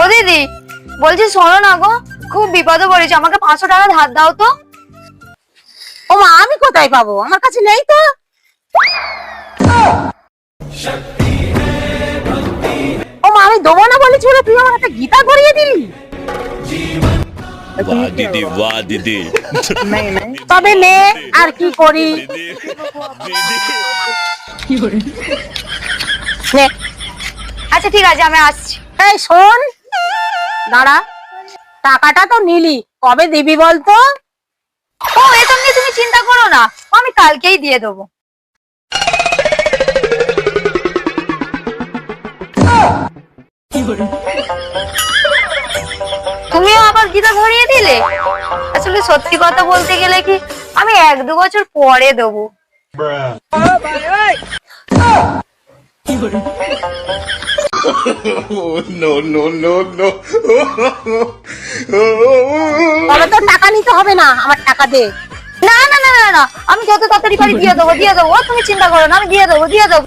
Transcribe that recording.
ও দিদি, বলছি শোনো না গো, খুব বিপদে পড়েছি, আমাকে 500 টাকা ধার দাও তো। ও মা, আমি কোথায় পাবো? আমার কাছে নেই তো। ও মা, আমি দেবো না বলেছি বলে তুই আমার একটা গীতা করিয়ে দিলি। वाह दीदी वाह दीदी তবে নে, আর কি করি। নে। আচ্ছা ঠিক আছে, আমি আসছি। এই শোন, দাঁড়া, টাকাটা তো নিলি, কবে দিবি বলতো? ও এসব নিয়ে তুমি চিন্তা করো না, আমি কালকেই দিয়ে দেবো। তুমিও আবার গীতা ধরিয়ে দিলে। আসলে সত্যি কথা বলতে গেলে কি, আমি 1-2 বছর পরে দেবো। তবে তো টাকা নিতে হবে না, আমার টাকা দে। না না না না না, আমি যত তাড়াতাড়ি পারি দিয়ে দেবো, দিয়ে দেবো। ও তুমি চিন্তা করো না, আমি দিয়ে দেবো, দিয়ে দেবো।